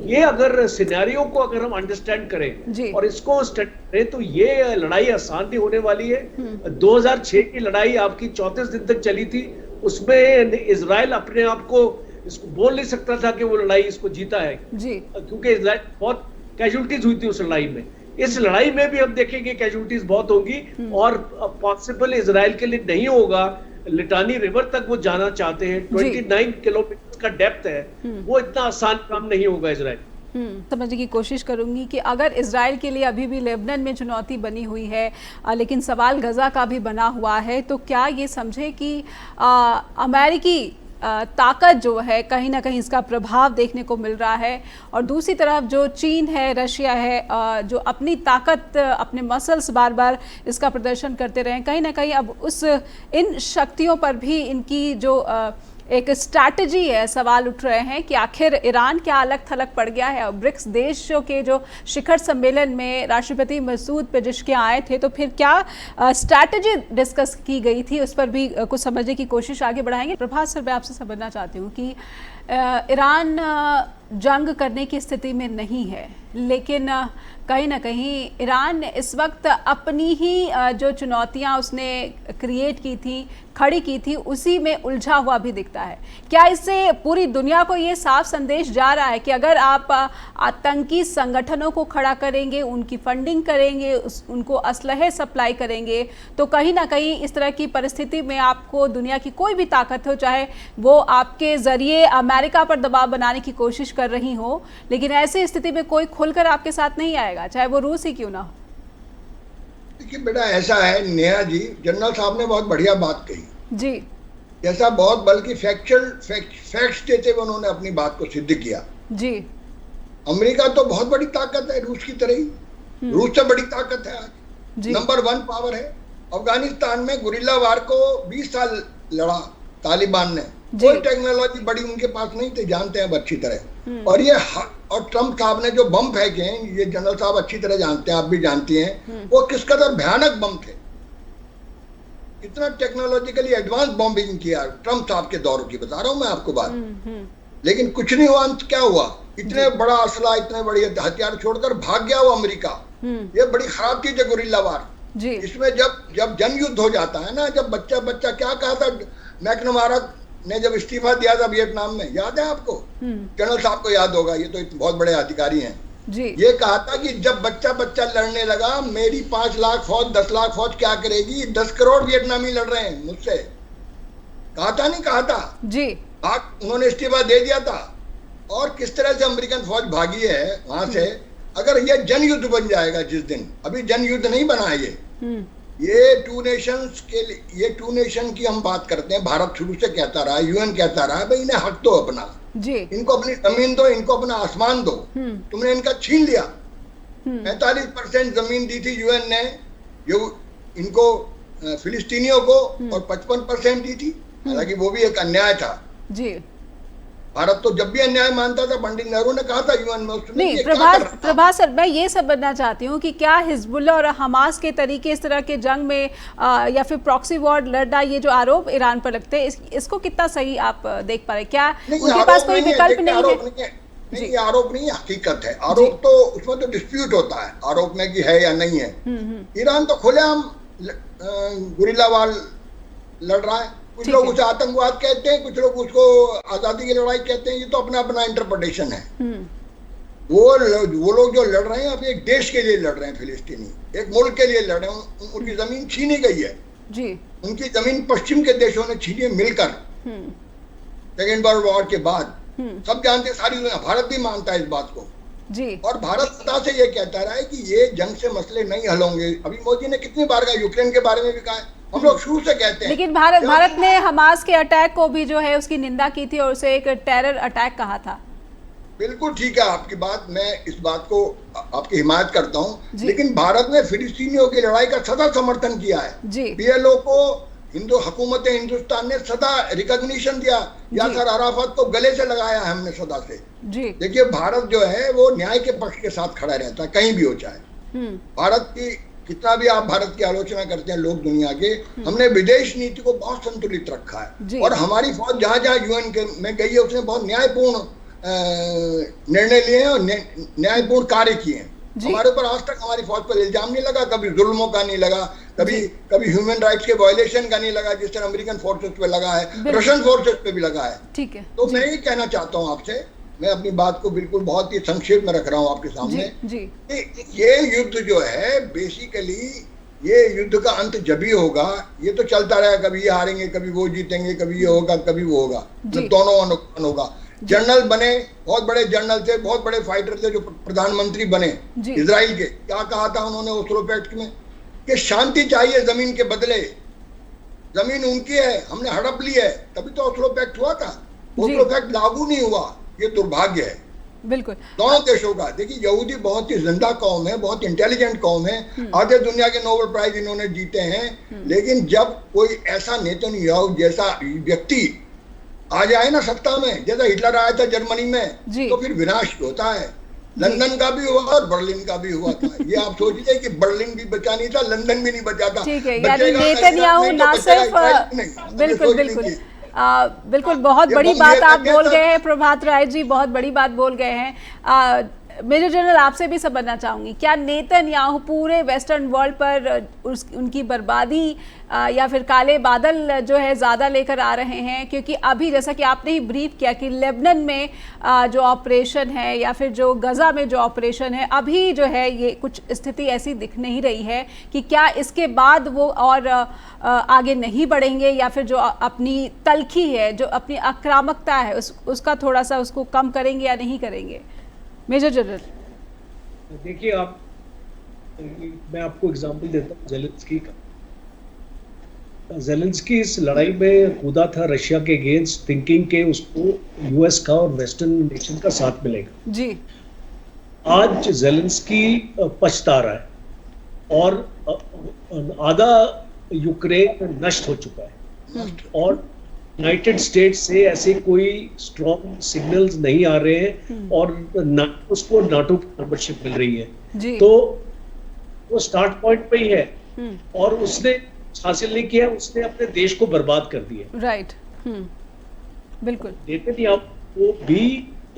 ये अगर सिनेरियो को अगर हम अंडरस्टैंड करें और इसको स्टडी करें तो ये लड़ाई आसान नहीं होने वाली है। 2006 की लड़ाई आपकी 34 दिन तक चली थी, उसमें इजराइल अपने आप को इसको बोल नहीं सकता था कि वो लड़ाई इसको जीता है जी, क्योंकि इजराइल बहुत कैजुअल्टीज हुई थी उस लड़ाई में। इस लड़ाई में भी हम देखेंगे कैजुअलिटीज बहुत होंगी और पॉसिबल इजराइल के लिए नहीं होगा। लिटानी रिवर तक वो जाना चाहते हैं, 29 किलोमीटर का डेप्थ है, वो इतना आसान काम नहीं होगा इजराइल। समझने की कोशिश करूंगी कि अगर इजराइल के लिए अभी भी लेबनान में चुनौती बनी हुई है, लेकिन सवाल गजा का भी बना हुआ है, तो क्या ये समझे कि अमेरिकी ताकत जो है कहीं ना कहीं इसका प्रभाव देखने को मिल रहा है, और दूसरी तरफ जो चीन है, रशिया है, जो अपनी ताकत, अपने मसल्स बार बार इसका प्रदर्शन करते रहे, कहीं ना कहीं अब इन शक्तियों पर भी इनकी जो एक स्ट्रैटेजी है, सवाल उठ रहे हैं कि आखिर ईरान क्या अलग थलग पड़ गया है। और ब्रिक्स देशों के जो शिखर सम्मेलन में राष्ट्रपति मसूद पेजेश्कियां आए थे, तो फिर क्या स्ट्रैटेजी डिस्कस की गई थी, उस पर भी कुछ समझने की कोशिश आगे बढ़ाएंगे। प्रभात सर, मैं आपसे समझना चाहती हूँ कि ईरान जंग करने की स्थिति में नहीं है, लेकिन कहीं ना कहीं ईरान इस वक्त अपनी ही जो चुनौतियां उसने क्रिएट की थी, खड़ी की थी, उसी में उलझा हुआ भी दिखता है। क्या इससे पूरी दुनिया को ये साफ संदेश जा रहा है कि अगर आप आतंकी संगठनों को खड़ा करेंगे, उनकी फंडिंग करेंगे, उनको असलहे सप्लाई करेंगे, तो कहीं ना कहीं इस तरह की परिस्थिति में आपको दुनिया की कोई भी ताकत हो, चाहे वो आपके ज़रिए अमेरिका पर दबाव बनाने की कोशिश कर रही हो, लेकिन ऐसी स्थिति में कोई खुलकर आपके साथ नहीं आएगा, चाहे वो रूस ही क्यों ना हो। देखिए बेटा, ऐसा है नेहा जी, जनरल साहब ने बहुत बढ़िया बात कही जी। ऐसा बहुत बल्कि फैक्ट्स देते हुए उन्होंने अपनी बात को सिद्ध किया जी। अमेरिका तो बहुत बड़ी ताकत है, रूस की तरह ही। रूस से बड़ी ताकत है आज, नंबर 1 पावर है। अफगानिस्तान में गुरिल्ला वार को 20 साल लड़ा तालिबान ने, कोई टेक्नोलॉजी बड़ी उनके पास नहीं थी, जानते हैं अच्छी तरह। और ट्रम्प साहब ने जो बम फेंके हैं, ये जनरल साहब अच्छी तरह जानते हैं, आप भी जानती हैं, वो किस कदर भयानक बम थे। इतना टेक्नोलॉजिकली एडवांस बॉम्बिंग किया ट्रम्प साहब के दौर की बता रहा हूं मैं आपको बात। लेकिन कुछ नहीं हुआ। अंत क्या हुआ? इतने बड़ा असला, इतने बड़े हथियार छोड़कर भाग गया वो अमेरिका। ये बड़ी खराब चीज है गुरिल्ला वार। इसमें जब जन युद्ध हो जाता है ना, जब बच्चा क्या कहा था मैकनमारा ने जब इस्तीफा दिया था वियतनाम में, याद है आपको? जनरल साहब को याद होगा, ये तो बहुत बड़े अधिकारी हैं जी। ये कहा था कि जब बच्चा लड़ने लगा, मेरी 5 लाख फौज 10 लाख फौज क्या करेगी, 10 करोड़ वियतनामी लड़ रहे हैं मुझसे। कहा था नहीं कहा था जी। उन्होंने इस्तीफा दे दिया था। और किस तरह से अमेरिकन फौज भागी है वहां से। अगर ये जन युद्ध बन जाएगा जिस दिन, अभी जन युद्ध नहीं बना है ये 2 नेशंस के लिए, ये 2 नेशन की हम बात करते हैं। भारत शुरू से कहता रहा, यूएन कहता रहा, भाई इन्हें हक दो अपना जी, इनको अपनी जमीन दो, इनको अपना आसमान दो। तुमने इनका छीन लिया। 45% जमीन दी थी यूएन ने जो इनको फिलिस्तीनियों को, और 55% दी थी। हालांकि वो भी एक अन्याय था जी। भारत तो जब भी अन्याय मानता था, पंडित नेहरू ने कहा था यूएन में। नहीं, प्रभात सर, मैं ये सब बनना चाहती हूँ कि क्या हिजबुल्लाह और हमास के तरीके इस तरह के जंग में या फिर प्रॉक्सी वॉर लड़ना, ये जो आरोप ईरान पर लगते हैं, इसको कितना सही आप देख पा रहे? क्या उनके पास कोई विकल्प नहीं है? नहीं, आरोप नहीं है, हकीकत है। आरोप तो उसमें तो डिस्प्यूट होता है आरोप में कि है या नहीं है। ईरान तो खुलेआम गुरिल्ला वार लड़ रहा है। कुछ लोग उसे आतंकवाद कहते हैं, कुछ लोग उसको आजादी की लड़ाई कहते हैं। ये तो अपना अपना इंटरप्रिटेशन है। वो लोग जो लड़ रहे हैं अब एक देश के लिए लड़ रहे हैं, फिलिस्तीनी एक मुल्क के लिए लड़ रहे हैं। उनकी जमीन छीनी गई है जी। उनकी जमीन पश्चिम के देशों ने छीनी है मिलकर, सेकेंड वर्ल्ड वॉर के बाद। सब जानते हैं, सारी दुनिया, भारत भी मानता है इस बात को जी। और भारत सदा से ये कहता रहा है कि ये जंग से मसले नहीं हल होंगे। अभी मोदी ने कितनी बार कहा, यूक्रेन के बारे में भी कहा है, हम लोग शुरू से कहते हैं। लेकिन भारत ने हमास के अटैक को भी जो है उसकी निंदा की थी और उसे एक टेरर अटैक कहा था। बिल्कुल ठीक है आपकी बात, मैं इस बात को आपकी हिमायत करता हूँ। लेकिन भारत ने फिलिस्तीनियों की लड़ाई का सदा समर्थन किया है। पीएलओ को हुकूमत हिंदुस्तान ने सदा रिकॉग्निशन दिया। यासर अराफत को गले से लगाया है हमने सदा से जी। देखिए, भारत जो है वो न्याय के पक्ष के साथ खड़ा रहता है, कहीं भी हो चाहे। भारत की कितना भी आप भारत की आलोचना करते हैं लोग दुनिया के, हमने विदेश नीति को बहुत संतुलित रखा है। और हमारी फौज जहां जहां यूएन में गई है उसने बहुत न्यायपूर्ण निर्णय लिए हैं और न्यायपूर्ण कार्य किए हैं। हमारे ऊपर आज तक हमारी फौज पर इल्जाम नहीं लगा, कभी जुल्मों का नहीं लगा, कभी ह्यूमन राइट्स के वायलेशन का नहीं लगा, जिस तरह अमेरिकन फोर्सेस पे लगा है, रशियन फोर्सेस पे भी लगा है। ठीक है। तो मैं ये कहना चाहता हूँ आपसे, मैं अपनी बात को बिल्कुल बहुत ही संक्षेप में रख रहा हूँ आपके सामने। जी। ये युद्ध जो है बेसिकली, ये युद्ध का अंत जब ही होगा, ये तो चलता रहेगा, कभी ये हारेंगे, कभी वो जीतेंगे, कभी ये होगा, कभी वो होगा, तो दोनों का नुकसान होगा। जनरल बने, बहुत बड़े जनरल थे, बहुत बड़े फाइटर थे जो प्रधानमंत्री बने इजराइल के। क्या कहा था उन्होंने ओस्लो पैक्ट में कि शांति चाहिए जमीन के बदले, जमीन उनकी है, हमने हड़प ली है, तभी तो ओस्लो पैक्ट हुआ था। ओस्लो पैक्ट लागू नहीं हुआ, ये दुर्भाग्य है बिल्कुल दोनों देशों का। देखिए यहूदी बहुत ही जिंदा कौम है, बहुत इंटेलिजेंट कौम है, आधे दुनिया के नोबेल प्राइज इन्होंने जीते हैं, लेकिन जब कोई ऐसा नेतन्याहू जैसा व्यक्ति आ जाए ना सत्ता में, जैसा हिटलर आया था जर्मनी में, तो फिर विनाश होता है। लंदन का भी हुआ और बर्लिन का भी हुआ था। ये आप सोचिए कि बर्लिन भी बचा नहीं था, लंदन भी नहीं बचा था। ठीक है, यानी नेतन्याहू ना सिर्फ बिल्कुल बिल्कुल बिल्कुल बहुत बड़ी बात आप बोल गए हैं प्रभात राय जी, बहुत बड़ी बात बोल गए हैं। मेजर जनरल आपसे भी समझना चाहूंगी, क्या नेतन्याहू पूरे वेस्टर्न वर्ल्ड पर उनकी बर्बादी या फिर काले बादल जो है ज़्यादा लेकर आ रहे हैं? क्योंकि अभी जैसा कि आपने ही ब्रीफ किया कि लेबनान में जो ऑपरेशन है या फिर जो गज़ा में जो ऑपरेशन है, अभी जो है ये कुछ स्थिति ऐसी दिख नहीं रही है कि क्या इसके बाद वो और आगे नहीं बढ़ेंगे, या फिर जो अपनी तलखी है, जो अपनी आक्रामकता है, उसका थोड़ा सा उसको कम करेंगे या नहीं करेंगे? मेजर जनरल देखिए, मैं आपको एग्जांपल देता हूँ ज़ेलेंस्की का। ज़ेलेंस्की इस लड़ाई में कूदा था रशिया के अगेंस्ट, थिंकिंग के उसको यूएस का और वेस्टर्न नेशन का साथ मिलेगा जी। आज ज़ेलेंस्की पछता रहा है और आधा यूक्रेन नष्ट हो चुका है और यूनाइटेड स्टेट्स से ऐसे कोई स्ट्रॉन्ग सिग्नल्स नहीं आ रहे हैं और उसको नाटो की मेंबरशिप मिल रही है, तो वो स्टार्ट पॉइंट पे ही है और उसने हासिल नहीं किया, उसने अपने देश को बर्बाद कर दिया। राइट, बिल्कुल। नेतन्याहू वो भी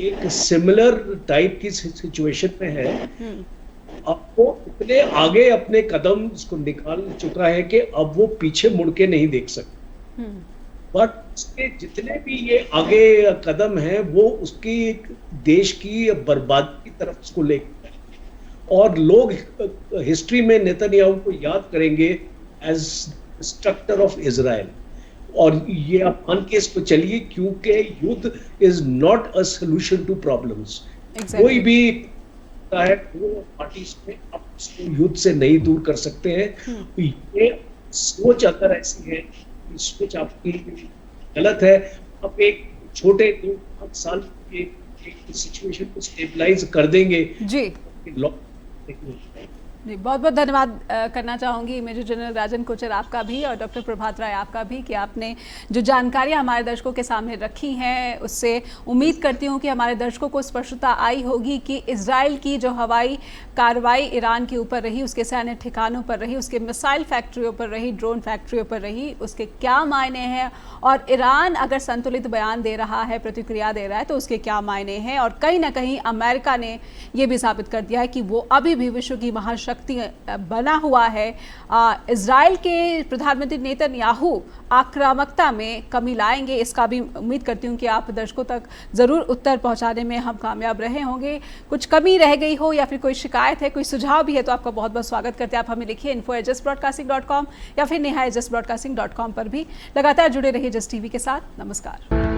एक सिमिलर टाइप की सिचुएशन में है। अब वो इतने आगे अपने कदम उसको निकाल चुका है कि अब वो पीछे मुड़ के नहीं देख सकते। बट उसके जितने भी ये आगे कदम हैं वो उसकी देश की बर्बादी की तरफ उसको लेकर, और लोग हिस्ट्री में नेतन्याहू को याद करेंगे एज डिस्ट्रक्टर ऑफ इजराइल। और ये आप मान के इसको चलिए, क्योंकि युद्ध is not a solution to problems. कोई भी है वो पार्टीज में आप युद्ध से नहीं दूर कर सकते हैं। ये सोच अगर ऐसी है, सोच आपकी गलत है। अब एक छोटे 2-5 साल के सिचुएशन को स्टेबलाइज कर देंगे जी। जी, बहुत बहुत धन्यवाद करना चाहूँगी मेजर जनरल राजन कोचर आपका भी और डॉक्टर प्रभात राय आपका भी कि आपने जो जानकारियाँ हमारे दर्शकों के सामने रखी हैं, उससे उम्मीद करती हूँ कि हमारे दर्शकों को स्पष्टता आई होगी कि इजराइल की जो हवाई कार्रवाई ईरान के ऊपर रही, उसके सैन्य ठिकानों पर रही, उसके मिसाइल फैक्ट्रियों पर रही, ड्रोन फैक्ट्रियों पर रही, उसके क्या मायने हैं, और ईरान अगर संतुलित बयान दे रहा है, प्रतिक्रिया दे रहा है, तो उसके क्या मायने हैं। और कहीं ना कहीं अमेरिका ने ये भी साबित कर दिया है कि वो अभी भी विश्व की महाशक्ति बना हुआ है। इजराइल के प्रधानमंत्री नेतन्याहू आक्रामकता में कमी लाएंगे, इसका भी उम्मीद करती हूँ कि आप दर्शकों तक ज़रूर उत्तर पहुँचाने में हम कामयाब रहे होंगे। कुछ कमी रह गई हो या फिर कोई शिकायत है, कोई सुझाव भी है, तो आपका बहुत बहुत स्वागत करते हैं। आप हमें लिखिए info@justbroadcasting.com या फिर neha@justbroadcasting.com पर भी। लगातार जुड़े रहिए जस्ट टीवी के साथ। नमस्कार।